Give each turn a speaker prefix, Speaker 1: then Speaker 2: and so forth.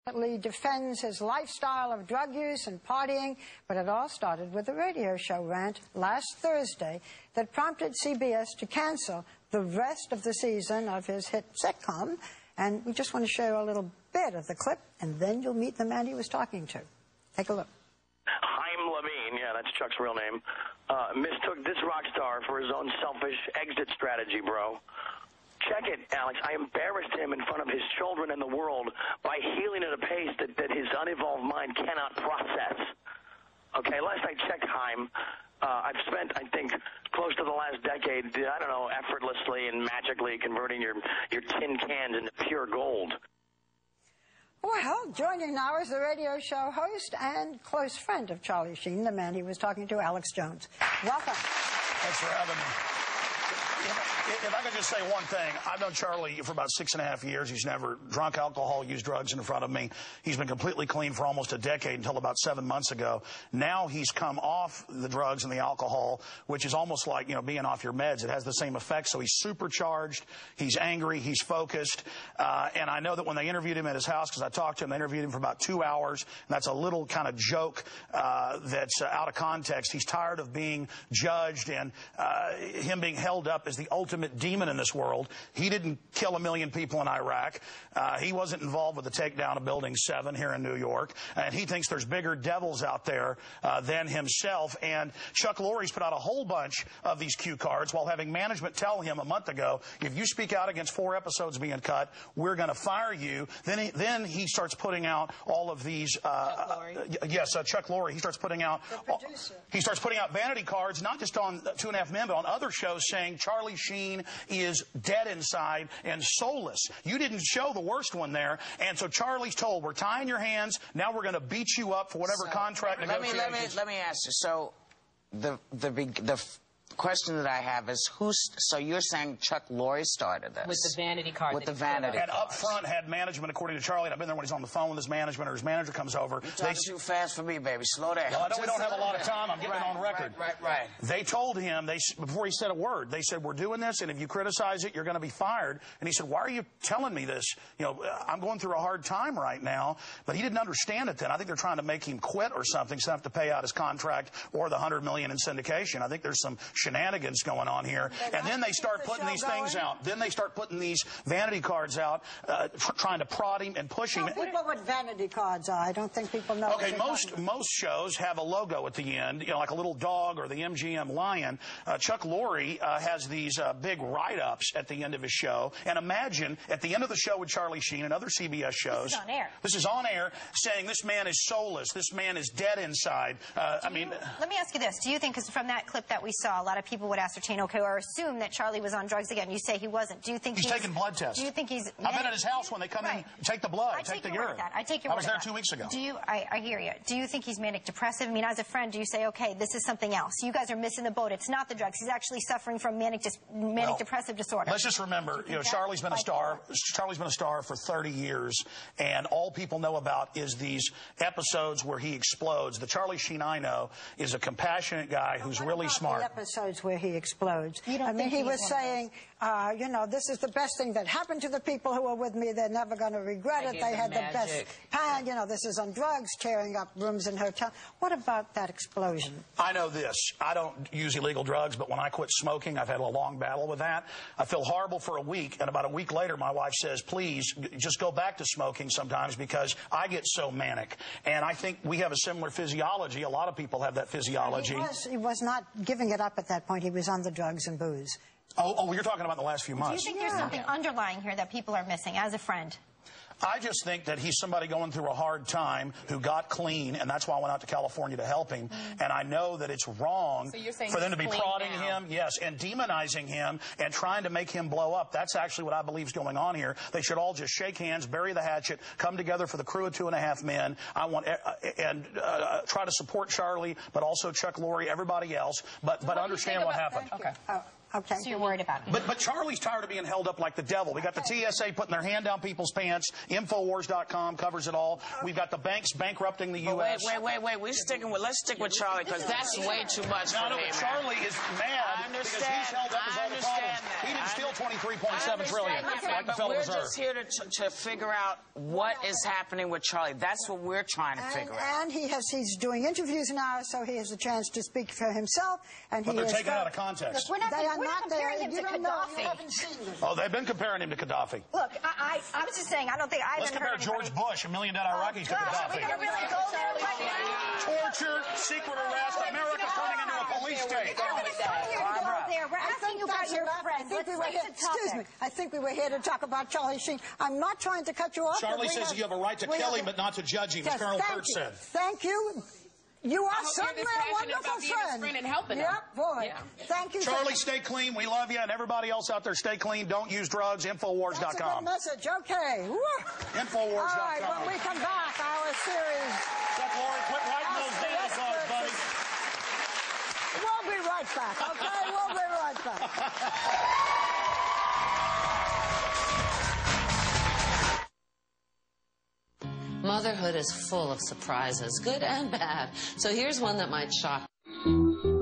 Speaker 1: Defends his lifestyle of drug use and partying, but it all started with a radio show rant last Thursday that prompted CBS to cancel the rest of the season of his hit sitcom. And we just want to show you a little bit of the clip, and then you'll meet the man he was talking to. Take a look.
Speaker 2: Yeah, that's Chuck's real name, mistook this rock star for his own selfish exit strategy, bro. Check it, Alex. I embarrassed him in front of his children and the world by healing at a pace that his unevolved mind cannot process. Okay, last I checked, Haim, I've spent, I think, close to the last decade, I don't know, effortlessly and magically converting your tin cans into pure gold.
Speaker 1: Well, joining now is the radio show host and close friend of Charlie Sheen, the man he was talking to, Alex Jones. Welcome.
Speaker 3: Thanks for having me. If I could just say one thing, I've known Charlie for about 6.5 years. He's never drunk alcohol, used drugs in front of me. He's been completely clean for almost a decade until about 7 months ago. Now he's come off the drugs and the alcohol, which is almost like, you know, being off your meds. It has the same effect. So he's supercharged. He's angry. He's focused. And I know that when they interviewed him at his house, because I talked to him, they interviewed him for about 2 hours. And that's a little kind of joke that's out of context. He's tired of being judged and him being held up as the ultimate demon in this world. He didn't kill 1 million people in Iraq. He wasn't involved with the takedown of Building 7 here in New York. And he thinks there's bigger devils out there than himself. And Chuck Lorre's put out a whole bunch of these cue cards while having management tell him a month ago, if you speak out against 4 episodes being cut, we're going to fire you. Then he starts putting out all of these. Chuck Lorre. He starts putting out. He starts putting out vanity cards, not just on 2.5 Men, but on other shows, saying Charlie Sheen is dead inside and soulless. You didn't show the worst one there, and so Charlie's told, we're tying your hands. Now we're going to beat you up for whatever contract negotiations.
Speaker 4: Let me ask you. So the question that I have is, so you're saying Chuck Lorre started this?
Speaker 5: With the vanity card.
Speaker 4: With the vanity
Speaker 3: And up front had management, according to Charlie, and I've been there when he's on the phone with his management or his manager comes over.
Speaker 4: You're talking too fast for me, baby. Slow down.
Speaker 3: Well, we don't have a lot of time. I'm getting it on record.
Speaker 4: Right.
Speaker 3: They told him, before he said a word, they said, we're doing this, and if you criticize it, you're going to be fired. And he said, why are you telling me this? You know, I'm going through a hard time right now. But he didn't understand it then. I think they're trying to make him quit or something, so they have to pay out his contract or the $100 million in syndication. I think there's some shenanigans going on here. And then they start putting these things out. Then they start putting these vanity cards out, trying to prod him and push him.
Speaker 1: People know what vanity cards are. I don't think people know.
Speaker 3: Okay, most shows have a logo at the end, you know, like a little dog or the MGM lion. Chuck Lorre has these big write-ups at the end of his show. And imagine at the end of the show with Charlie Sheen and other CBS shows.
Speaker 5: This is on air.
Speaker 3: This is on air, saying this man is soulless. This man is dead inside.
Speaker 6: Let me ask you this. Do you think, because from that clip that we saw, a lot of people would ascertain, okay, or assume that Charlie was on drugs again. You say he wasn't. Do you think
Speaker 3: he's taking blood tests?
Speaker 6: Do you think he's...
Speaker 3: I've been at his house when they come in, take the blood, take the urine.
Speaker 6: I take your word.
Speaker 3: I was there 2 weeks ago.
Speaker 6: I hear you. Do you think he's manic depressive? I mean, as a friend, do you say, okay, this is something else? You guys are missing the boat. It's not the drugs. He's actually suffering from manic depressive disorder.
Speaker 3: Let's just remember, you know, Charlie's been a star. Charlie's been a star for 30 years, and all people know about is these episodes where he explodes. The Charlie Sheen I know is a compassionate guy who's really smart.
Speaker 1: The episodes where he explodes. I mean, he was saying, you know, this is the best thing that happened to the people who were with me. They're never going to regret it. They had the best time. You know, this is on drugs, tearing up rooms in hotels. What about that explosion?
Speaker 3: I know this. I don't use illegal drugs, but when I quit smoking, I've had a long battle with that. I feel horrible for a week, and about a week later, my wife says, please, just go back to smoking sometimes because I get so manic. And I think we have a similar physiology. A lot of people have that physiology.
Speaker 1: He was not giving it up at that point. He was on the drugs and booze.
Speaker 3: Oh, you're talking about the last few months.
Speaker 6: Do you think there's something underlying here that people are missing as a friend?
Speaker 3: I just think that he's somebody going through a hard time who got clean, and that's why I went out to California to help him. And I know that it's wrong for them to be prodding him, and demonizing him and trying to make him blow up. That's actually what I believe is going on here. They should all just shake hands, bury the hatchet, come together for the crew of 2.5 Men. I want and try to support Charlie, but also Chuck Lorre, everybody else, but understand what happened.
Speaker 1: Okay. Okay.
Speaker 6: So you're worried about it.
Speaker 3: But Charlie's tired of being held up like the devil. We got the TSA putting their hand down people's pants. Infowars.com covers it all. We've got the banks bankrupting the U.S.
Speaker 4: Wait. Let's stick with Charlie, because that's way too much for me, man.
Speaker 3: Charlie is mad because he's held up with all the problems. He didn't steal $23.7 trillion like the Federal Reserve.
Speaker 4: We're just here to figure out what is happening with Charlie. That's what we're trying to figure out.
Speaker 1: And he's doing interviews now, so he has a chance to speak for himself. And
Speaker 3: but they're taken out of context.
Speaker 6: Look, we're not comparing him to Gaddafi.
Speaker 1: You haven't seen this.
Speaker 3: Oh, they've been comparing him to Gaddafi.
Speaker 6: Look, I was just saying, I don't think I
Speaker 3: Let's
Speaker 6: haven't
Speaker 3: compare
Speaker 6: heard
Speaker 3: George Bush, $1 million Iraqis, to Gaddafi.
Speaker 6: Are we going to really go there right now?
Speaker 3: Torture, secret arrest, America's turning into a police state.
Speaker 6: We're going to start here to go there. We're asking you about your friends.
Speaker 1: Excuse me. I think we were here to talk about Charlie Sheen. I'm not trying to cut you off.
Speaker 3: Charlie says you have a right to kill him, but not to judge him, as Colonel Kurtz said.
Speaker 1: Thank you. You are certainly a wonderful friend.
Speaker 5: And helping
Speaker 1: yep, boy. Yeah. Thank you.
Speaker 3: Charlie, stay clean. We love you. And everybody else out there, stay clean. Don't use drugs. Infowars.com.
Speaker 1: That's a good message. Okay. Woo.
Speaker 3: Infowars.com.
Speaker 1: All right, when we come back, our series.
Speaker 3: Chuck Lorre, quit writing those data cards, buddy.
Speaker 1: We'll be right back, okay? We'll be right back.
Speaker 7: Motherhood is full of surprises, good and bad. So here's one that might shock you.